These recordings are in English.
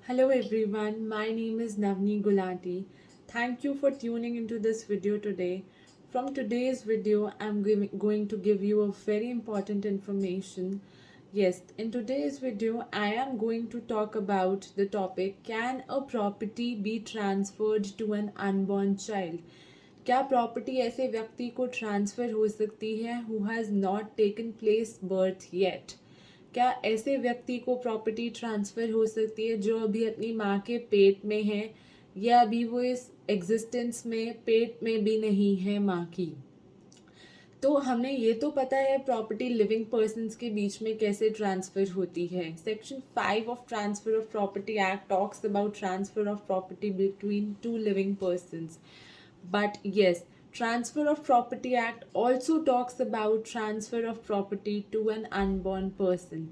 Hello everyone, my name is Navni Gulati. Thank you for tuning into this video today. From today's video, going to give you a very important information. Yes, in today's video, I am going to talk about the topic, can a property be transferred to an unborn child? क्या property ऐसे व्यक्ति को transfer हो सकती है who has not taken place birth yet? क्या ऐसे व्यक्ति को प्रॉपर्टी ट्रांसफ़र हो सकती है जो अभी अपनी माँ के पेट में है या अभी वो इस एग्जिस्टेंस में पेट में भी नहीं है माँ की? तो हमने ये तो पता है प्रॉपर्टी लिविंग पर्सन्स के बीच में कैसे ट्रांसफ़र होती है. Section 5 of transfer of property act talks about transfer of property between two living persons. But yes, Transfer of Property Act also talks about transfer of property to an unborn person.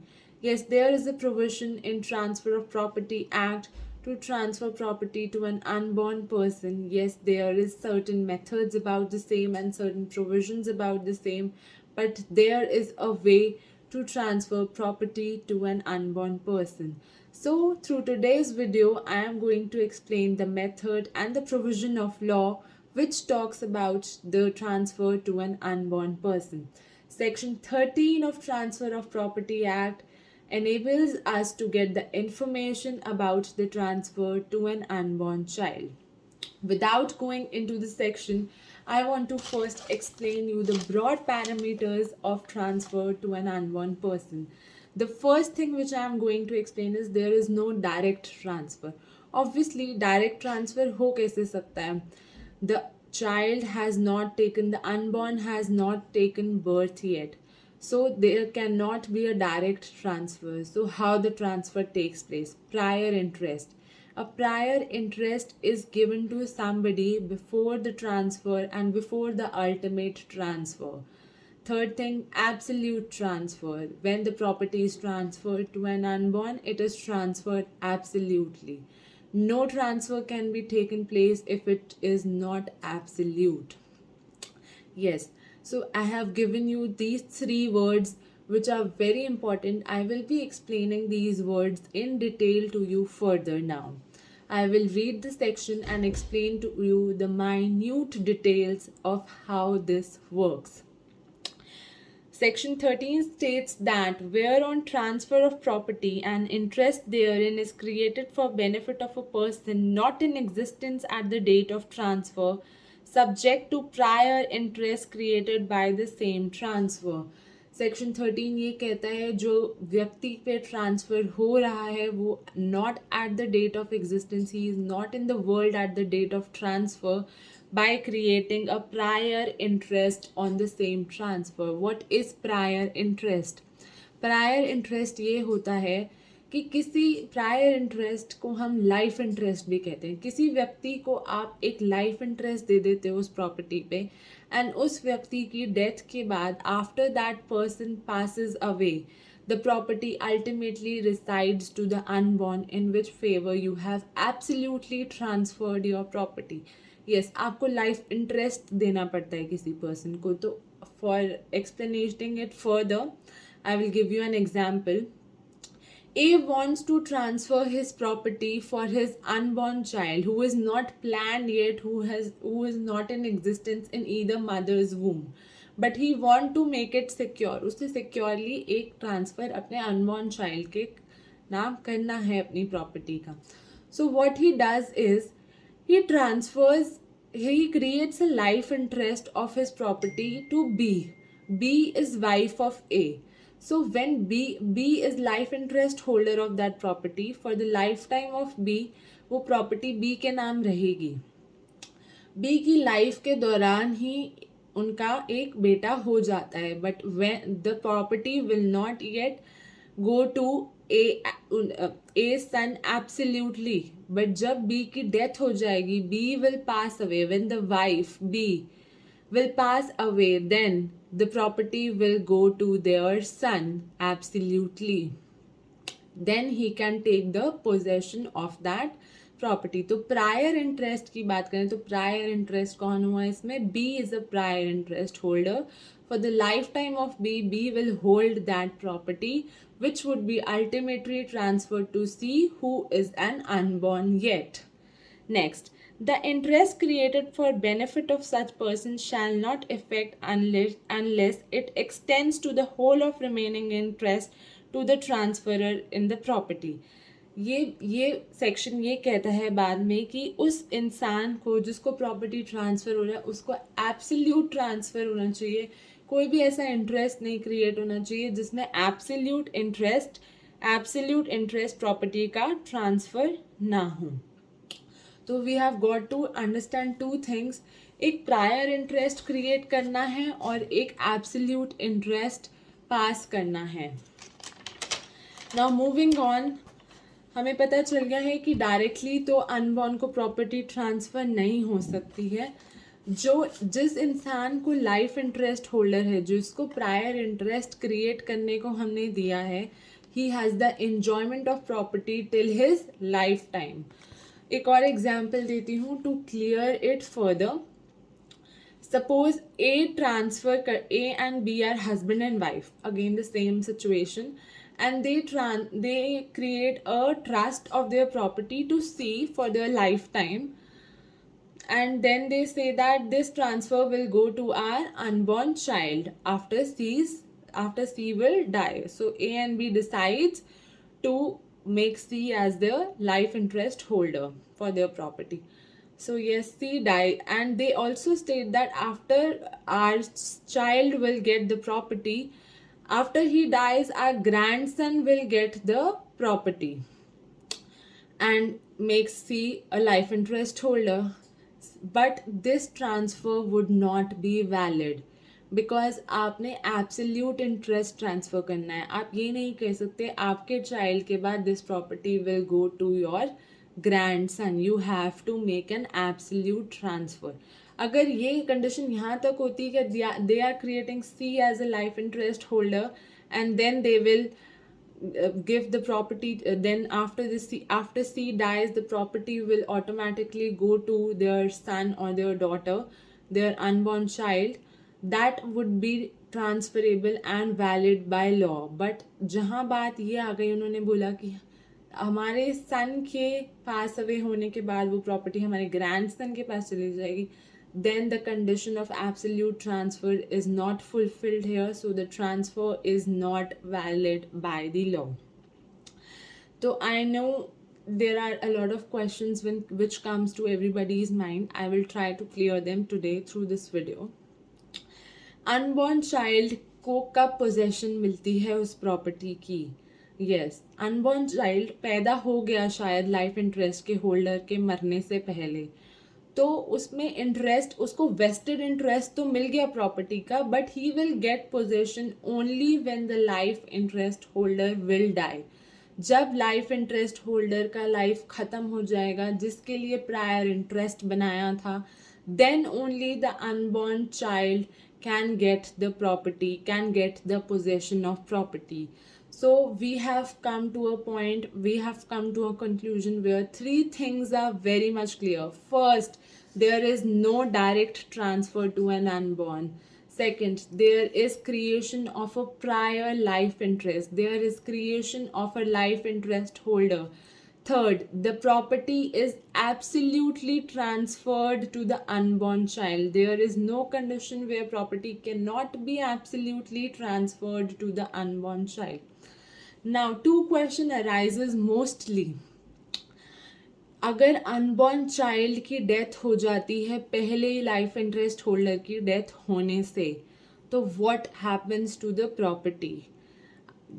Yes, there is a provision in Transfer of Property Act to transfer property to an unborn person. Yes, there is certain methods about the same and certain provisions about the same, but there is a way to transfer property to an unborn person. So through today's video, I am going to explain the method and the provision of law which talks about the transfer to an unborn person. Section 13 of Transfer of Property Act enables us to get the information about the transfer to an unborn child. Without going into the section, I want to first explain you the broad parameters of transfer to an unborn person. The first thing which I am going to explain is there is no direct transfer. Obviously, direct transfer हो कैसे सकता है? The child has not taken, the unborn has not taken birth yet. So there cannot be a direct transfer. So how the transfer takes place? Prior interest. A prior interest is given to somebody before the transfer and before the ultimate transfer. Third thing, absolute transfer. When the property is transferred to an unborn, it is transferred absolutely. No transfer can be taken place if it is not absolute. Yes, so I have given you these three words which are very important. I will be explaining these words in detail to you further now. I will read the section and explain to you the minute details of how this works. Section 13 states that where on transfer of property an interest therein is created for benefit of a person not in existence at the date of transfer, subject to prior interest created by the same transfer. Section 13 ये कहता है जो व्यक्ति पे transfer हो रहा है वो not at the date of existence, he is not in the world at the date of transfer, by creating a prior interest on the same transfer. What is prior interest? Prior interest ये होता है कि किसी prior interest को हम life interest भी कहते हैं. किसी व्यक्ति को आप एक लाइफ इंटरेस्ट दे देते हो उस प्रॉपर्टी पे एंड उस व्यक्ति की डेथ के बाद after that person passes away the property ultimately resides to the unborn in which favor you have absolutely transferred your property. Yes, आपको लाइफ इंटरेस्ट देना पड़ता है किसी पर्सन को. तो for explanating it further I will give you an example. A wants to transfer his property for his unborn child who is not planned yet, who is not in existence in either mother's womb, but he want to make it secure. उसे securely एक transfer अपने unborn child के नाम करना है अपनी property का. So what he does is he creates a life interest of his property to B. B is wife of A. So when B is life interest holder of that property for the lifetime of B, वो property B के नाम रहेगी. B की life के दौरान ही उनका एक बेटा हो जाता है, but when the property will not yet go to A son absolutely, but जब B की death हो जाएगी, B will pass away. When the wife B will pass away, then the property will go to their son absolutely. Then he can take the possession of that property. तो prior interest की बात करें तो prior interest कौन हुआ इसमें? B is a prior interest holder. For the lifetime of B will hold that property which would be ultimately transferred to C, who is an unborn yet. Next, the interest created for benefit of such person shall not affect unless it extends to the whole of remaining interest to the transferor in the property. ये section ये कहता है बाद में कि उस इंसान को जिसको प्रॉपर्टी ट्रांसफ़र हो रहा है उसको एब्सोल्यूट ट्रांसफ़र होना चाहिए. कोई भी ऐसा इंटरेस्ट नहीं क्रिएट होना चाहिए जिसमें एब्सोल्यूट इंटरेस्ट प्रॉपर्टी का ट्रांसफ़र ना हो. तो we have got to understand two things. एक प्रायर इंटरेस्ट क्रिएट करना है और एक एब्सोल्यूट इंटरेस्ट पास करना है. नाउ मूविंग ऑन, हमें पता चल गया है कि डायरेक्टली तो अनबॉर्न को प्रॉपर्टी ट्रांसफ़र नहीं हो सकती है. जिस इंसान को लाइफ इंटरेस्ट होल्डर है, जिसको प्रायर इंटरेस्ट क्रिएट करने को हमने दिया है, he has the enjoyment of property till his life time. एक और एग्जाम्पल देती हूँ to clear it further. Suppose A and B are husband and wife, again the same situation, and they create a trust of their property to C for their lifetime, and then they say that this transfer will go to our unborn child after C will die. So A and B decides to make C as their life interest holder for their property. So yes, C died, and they also state that after our child will get the property, after he dies, our grandson will get the property and makes C a life interest holder. But this transfer would not be valid because आपने absolute interest transfer करना है. आप ये नहीं कह सकते आपके child के बाद this property will go to your grandson. You have to make an absolute transfer. अगर ये कंडीशन यहाँ तक होती है कि they are creating C as a life interest holder and then they will give the property, then after C dies, the property will automatically go to their son or their daughter, their unborn child. That would be transferable and valid by law. But जहाँ बात ये आ गई, उन्होंने बोला कि हमारे सन के pass away होने के बाद वो प्रॉपर्टी हमारे ग्रैंडसन के पास चली जाएगी, then the condition of absolute transfer is not fulfilled here, so the transfer is not valid by the law. So I know there are a lot of questions which comes to everybody's mind. I will try to clear them today through this video. Unborn child को कब possession मिलती है उस property की? Yes, unborn child पैदा हो गया शायद लाइफ इंटरेस्ट के होल्डर के मरने से पहले, तो उसमें इंटरेस्ट, उसको वेस्टेड इंटरेस्ट तो मिल गया प्रॉपर्टी का, but he will get possession only when the life interest holder will die. जब लाइफ इंटरेस्ट होल्डर का लाइफ ख़त्म हो जाएगा जिसके लिए प्रायर इंटरेस्ट बनाया था, then only the unborn child can get the property, can get the possession of property. So we have come to a point, we have come to a conclusion where three things are very much clear. First, there is no direct transfer to an unborn. Second, there is creation of a prior life interest. There is creation of a life interest holder. Third, the property is absolutely transferred to the unborn child. There is no condition where property cannot be absolutely transferred to the unborn child. Now, two question arises mostly. अगर unborn child की death हो जाती है पहले ही life interest holder की death होने से, तो what happens to the property?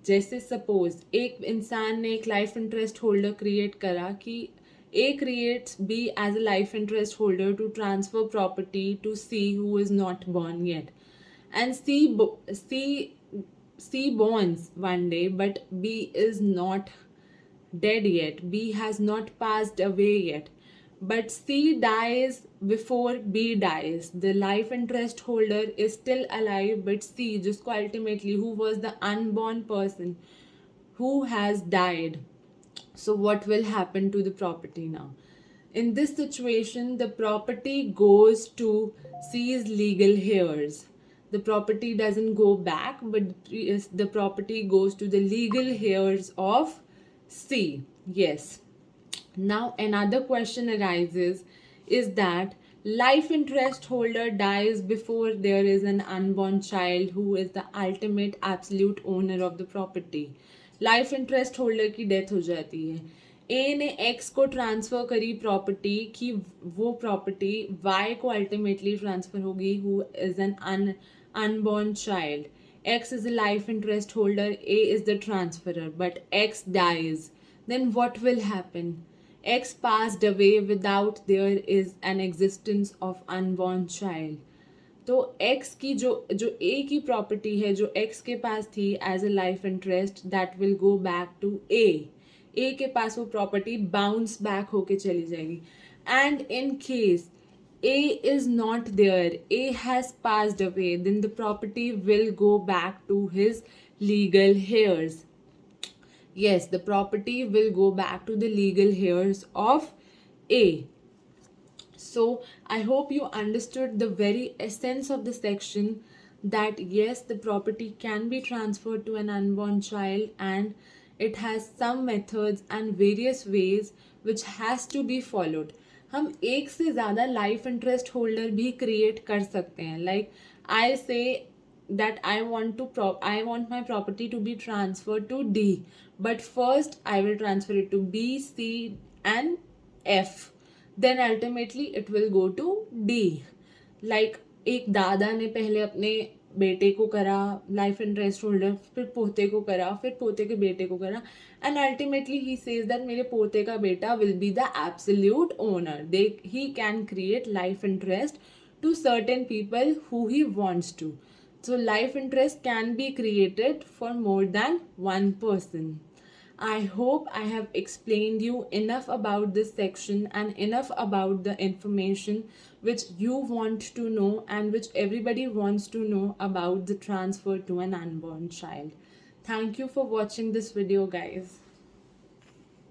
जैसे सपोज एक इंसान ने एक लाइफ इंटरेस्ट होल्डर क्रिएट करा कि A creates B as a life interest holder to transfer property to C who is not born yet, and C borns one day, but B is not dead yet. B has not passed away yet. But C dies before B dies. The life interest holder is still alive, but C, जिसको ultimately, who was the unborn person, who has died. So what will happen to the property now? In this situation, the property goes to C's legal heirs. the property doesn't go back, but the property goes to the legal heirs of C. Yes. Now another question arises is that life interest holder dies before there is an unborn child who is the ultimate absolute owner of the property. Life interest holder की death हो जाती है, ए ने x को transfer करी property कि वो property Y को अल्टीमेटली ट्रांसफर होगी who is an unborn child. X is a life interest holder, A is the transferor, but X dies. Then what will happen? X passed away without there is an existence of unborn child. तो X की जो A की property है जो X के पास थी as a life interest that will go back to A के पास वो प्रॉपर्टी बाउंस बैक होके चली जाएगी. And in case A is not there, A has passed away, then the property will go back to his legal heirs. Yes, the property will go back to the legal heirs of A. So I hope you understood the very essence of the section, that yes, the property can be transferred to an unborn child and it has some methods and various ways which has to be followed. हम एक से ज़्यादा life interest holder भी create कर सकते हैं. Like I से that I want my property to be transferred to D, but first I will transfer it to B, C and F. Then ultimately it will go to D. Like एक दादा ने पहले अपने बेटे को करा life interest holder, फिर पोते को करा, फिर पोते के बेटे को करा, and ultimately he says that मेरे पोते का बेटा will be the absolute owner. He can create life interest to certain people who he wants to. So life interest can be created for more than one person. I hope I have explained you enough about this section and enough about the information which you want to know and which everybody wants to know about the transfer to an unborn child. Thank you for watching this video, guys.